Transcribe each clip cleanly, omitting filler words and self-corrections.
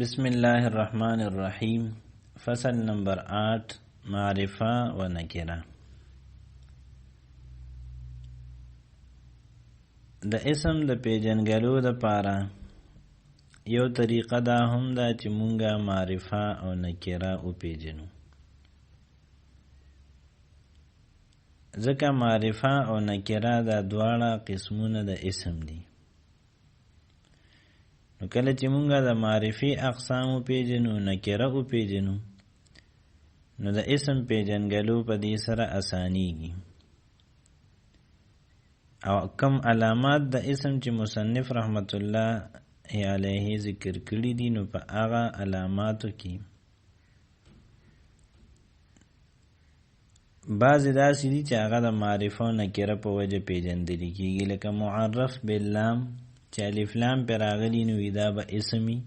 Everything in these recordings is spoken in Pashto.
بسم الله الرحمن الرحیم. فصل نمبر 8 معرفه و نکره. د اسم د پیژنګلو د پاره یو طریقه دا هم دا چې مونږه معرفه او نکره او پیژنو. ځکه معرفه او نکره دا دواړه قسمونه د اسم دي. نو کله چې مونږه د معرفي اقسام پیژنو نکره او پیژنو نو د اسم پیژنګلو په دې سره اسانیږي. او کم علامات د اسم چې مصنف رحمت الله علیه ذکر کړي دي نو په هغه علاماتو کې بعضې داسې دي چې هغه د معرفه او نکره په وجه پیژندل کېږي، لکه معرف باللام چې الف لام پر راغلي نو دا به اسمي.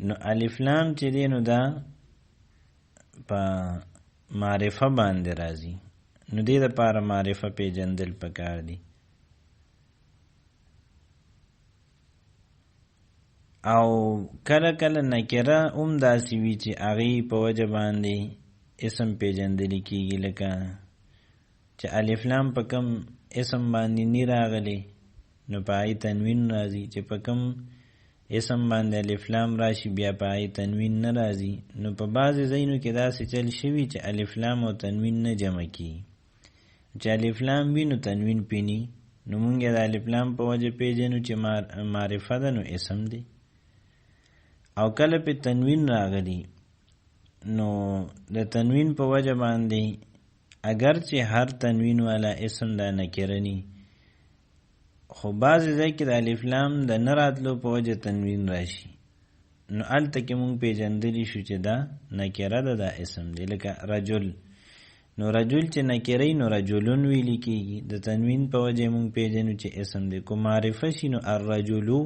نو الف لام چې دی نو دا په معرفه باندې راځي، نو دې دپاره معرفه پیژندل پکار دي. او کله کله نکره هم داسې وي چې هغې په وجه باندې اسم پیژندلی کېږي، لکه چې الف لام په کم اسم باندې نی راغلی نو پای تنوین راځي، چې په کم اسم باندې الف لام راشي بیا پای تنوین نه راځي. نو په بعضې ځایونو کې داسې چل شوي چې الف لام او تنوین نه جمع کیږي، چې الف لام وي نو تنوین پینی، نو مونږ د الف لام په وجه پیژنو چې معرفه ده نو اسم دی. او کله په تنوین راغلی نو د تنوین په وجه باندې اگر چې هر تنوین والا اسم دا نکره نی، خو بعضې ځای کې د الف لام د نه راتلو په وجه تنوین راشي، نو هلته کې مونږ پیژندلی شو چې دا نکره ده، دا اسم دی. لکه رجل، نو رجل چې نکره نو رجلون ویلی کېږي، د تنوین په وجه مونږ پیژنو چې اسم دی. کو معرفه شي نو الرجلو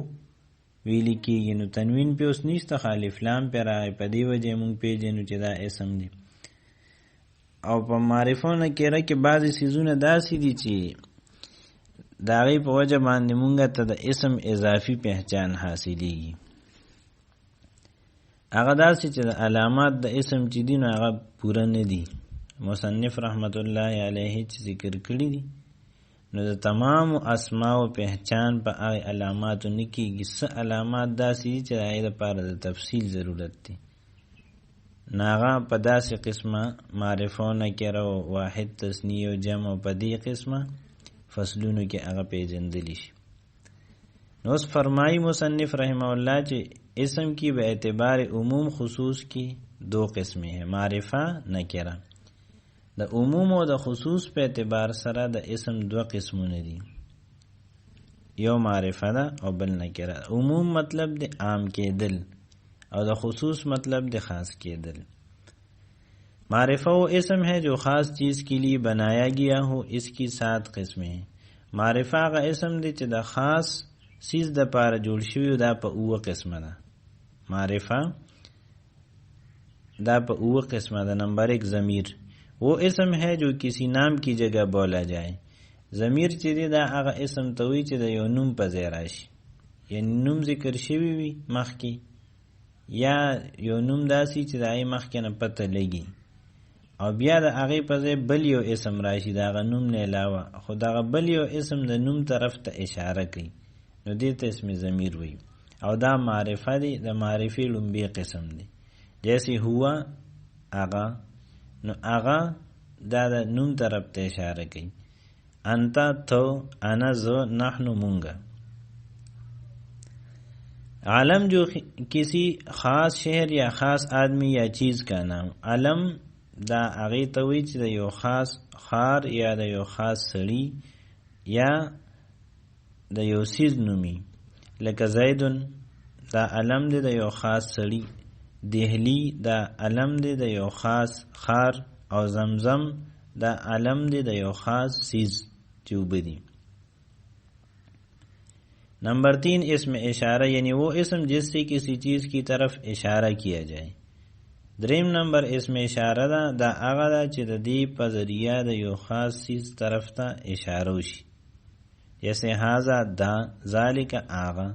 ویلی کېږي، نو تنوین پې اوس نشته، خو الف لام پې راغی، په دې وجه مونږ پیژنو چې دا اسم دی. او په معرفه او نکره کې بعضې څیزونه داسې دي چې د هغې په وجه باندې مونږ ته د اسم اضافي پہچان حاصلېږي. هغه داسې چې د علامات د اسم چې دي نو هغه پوره نه دي. مصنف رحمت الله علیه چې ذکر کړي دي نو د تمامو اسماو پہچان په هغې علاماتو نه کېږي. څه علامات داسې دي چې د هغې دپاره د تفصیل ضرورت دی، نو هغه په داسې قسمه معرفه و نکره و واحد تثنیه و جمع په دې قسمه فصلونو کې هغه پیژندلی شي. نو اوس فرمایي مصنف رحمه الله چې اسم کی به اعتبار عموم خصوص کی دو قسمیں ہیں، معرفه نکره. د عموم او د خصوص په اعتبار سره د اسم دو قسمونه دي، یو معرفه ده او بل نکره. عموم مطلب د عام کېدل او د خصوص مطلب د خاص کېدل. معرفہ وہ اسم ہے جو خاص چیز کے لیے بنایا گیا ہو، اس کی 7 قسمیں ہیں. معرفہ کا اسم دی چې د خاص چیز د پاره جوړ شوی دا په اوه قسمه ده. معرفہ دا په اوه قسمه ده. نمبر 1 ضمیر، وہ اسم ہے جو کسی نام کی جگہ بولا جائے. ضمیر چې دی دا هغه اسم ته وایي چې د یو نوم په ځای راشي، یعنی نوم ذکر شوی وي مخکې، یا یو نوم داسې چې د هغې مخکې نه پته لګي، او بیا د هغې په ځای بل یو اسم راشي د هغه نوم نه علاوه، خو دغه بل یو اسم د نوم طرف ته اشاره کوي، نو دې ته اسم ضمیر وایي. او دا معرفه دی، د معرفې لومبی قسم دی. جیسے هو هغه، نو هغه دا د نوم طرف ته اشاره کوي. انتا تو، انا زو، نحنو مونگا. علم جو کسی خاص شہر یا خاص آدمی یا چیز کا نام. علم دا هغې ته وایي چې د یو خاص ښار یا د یو خاص سړي یا د یو څیز نومي. لکه زیدون دا علم دی د یو خاص سړي، دهلی دا علم دی د یو خاص ښار، او زمزم دا علم دی د یو خاص څیز چې اوبه دي. نمبر 3 اسم اشارہ، یعنی وہ اسم جس سے کسی چیز کی طرف اشارہ کیا جائے. دریم نمبر اسم اشاره ده، دا هغه ده چې د دې په ذریعه د یو خاص چیز طرف ته اشاره وشي. جیسے هذا دا، ذالک آغا،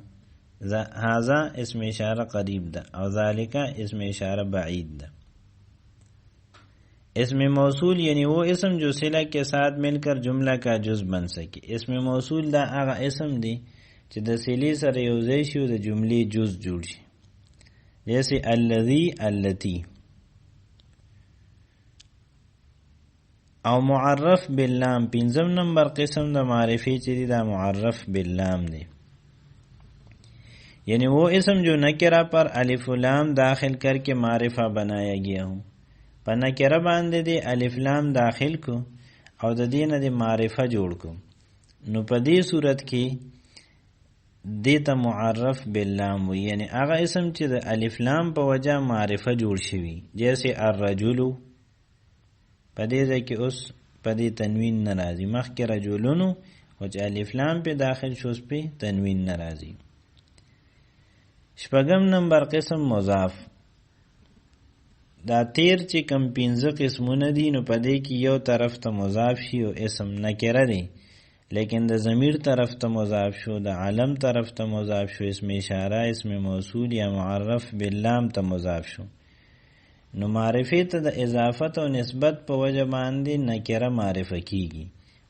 هذا اسم اشارہ قریب ده اور ذالک اسم اشارہ بعید ده. اسم موصول یعنی وہ اسم جو صلہ کے ساتھ مل کر جملہ کا جز بن سکے. اسم موصول دا هغه اسم دی چې د صلې سره یوځای شي او د جملې جز جوړ شي. جیسے الذی، التی. او معرف باللام پنځم نمبر قسم د معرفی چې دی دا معرف باللام دی، یعنی وہ اسم جو نکرہ پر الف لام داخل کر کے معرفہ بنایا گیا ہوں. په نکره باندې دی الف لام داخل کو او د دې نه دی معرفه جوړ کو، نو په دې صورت کې دیتا معرف باللام وی، یعنی هغه اسم چې د الف لام په وجه معرفه جوړ شوی. جیسے الرجل، په دې ځای کې اوس په دې تنوین ناراضی، مخکې رجلونو او چې الف لام په داخل شو اس په تنوین ناراضی. شپږم نمبر قسم مضاف. دا تیر چې کم پنځه قسمونه دي نو په دې کې یو طرف ته مضاف شي او اسم نکره دی، لیکن د ضمیر طرف ته مضاف شو، د علم طرف ته مضاف شو، اسم اشاره، اسم موصول یا معرف باللام ته مضاف شو. نو معرفی ته د اضافت او نسبت په وجه باندې نکره معرفه کیږي.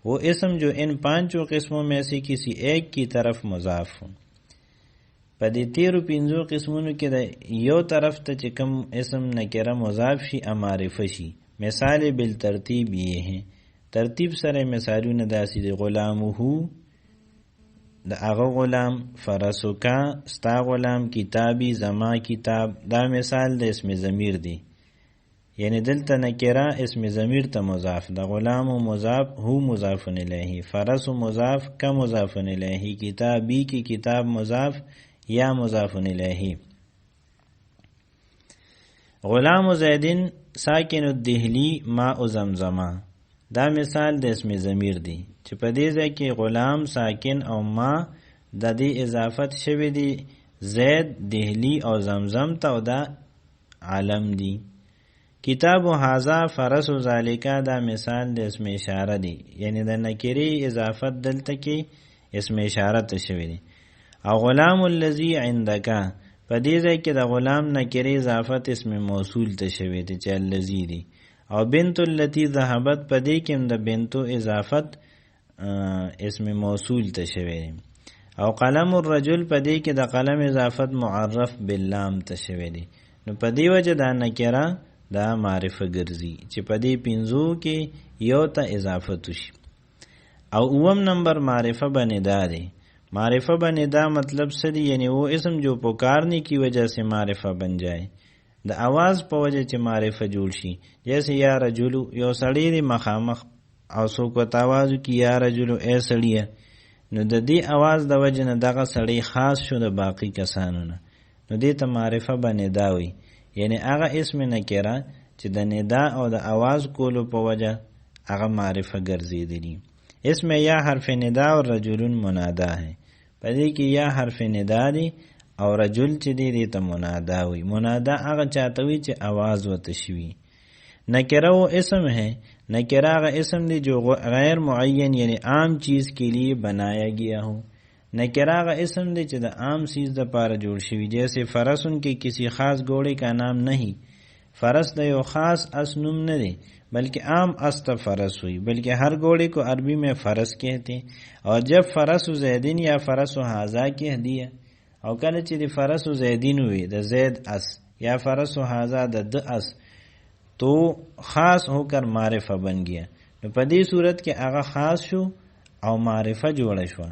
وہ اسم جو ان پانچوں قسموں میں سے کسی ایک کی طرف مضاف ہو. په دې تیرو پنځو قسمونو کې د یو طرف ته چې کوم اسم نکره مضاف شي معرفه شي. مثال بالترتیب یہ ہیں، ترتیب سره مثالونه داسې دی: غلامه د هغه غلام، فرسوکا ستا غلام، کتابی زما کتاب. دا مثال د اسم ضمیر دی، یعنی دلته نکره اسم ضمیر ته مضاف، د غلام مضاف، هو مضاف الیه، فرس مضاف، کا مضاف الیه، کتابی کی کتاب مضاف یا مضاف الیہ. غلام زیدن ساکن الدہلی ماء زمزمہ. دا مثال د اسم ضمیر دی چې په دې ځای کې غلام ساکن او ما د دې اضافت شوی دی زید، دهلی او زمزم ته، او دا عالم دی. کتاب و هذا فرس و ذالکا دا مثال د اسم اشاره دی، یعنی د نکری اضافت دلته کې اسم اشاره ته شوی دی. او غلام الذی عندک په دې ځای کې د غلام نکری اضافت اسم موصول ته شوی دی چې الذی دی. او بنت التی ذهبت په دې کې د بنتو اضافت اسم موصول ته شوی دی. او قلم الرجل په دې کې د قلم اضافت معرف باللام ته شوی دی. نو په دې وجه دا نکره دا معرفه ګرځي چې په دې پنځو کې یو ته اضافت شي. او اوم نمبر معرفه بندا دی. معرفہ بندا مطلب سدی یعنی وہ اسم جو پکارنے کی وجہ سے معرفہ بن جائے، د आवाज په وجه چې معرفه جوړ شي. جیسے یا رجلو، یو سړی دی مخامخ او څوک ورته आवाज کی یا رجلو اے سړیه، نو د دې आवाज د وجه نه دغه سړی خاص شو د باقی کسانو نه، نو دې ته معرفه بندا وي، یعنی هغه اسم نکره چې د ندا او د आवाज کولو په وجه هغه معرفه ګرځیدلی. اسم یا حرف ندا اور رجلون منادا ہے. پدې کې یا حرف ندا دی او رجل چې دی ته منادا وي. منادا هغه چاته وي چې आवाज وته شي. نکره وہ اسم ہے، نکره هغه اسم دی جو غیر معین یعنی عام چیز کے لیے بنایا گیا ہو. نکره هغه اسم دی چې د عام چیز د پاره جوړ شوی. جیسے فرس ان کے کسی خاص گھوڑے کا نام نہیں. فرس د یو خاص اس نوم نه دی بلکہ عام است فرس ہوئی، بلکہ ہر گھوڑے کو عربی میں فرس کہتے ہیں. اور جب فرس و زیدین یا فرس و حاضا کہہ دیا، اور کله چې د فرس و زیدین ہوئی د زید اس یا فرس و حاضا د اس، تو خاص ہو کر معرفہ بن گیا. نو په دې صورت کې هغه خاص شو او معرفه جوړه شو.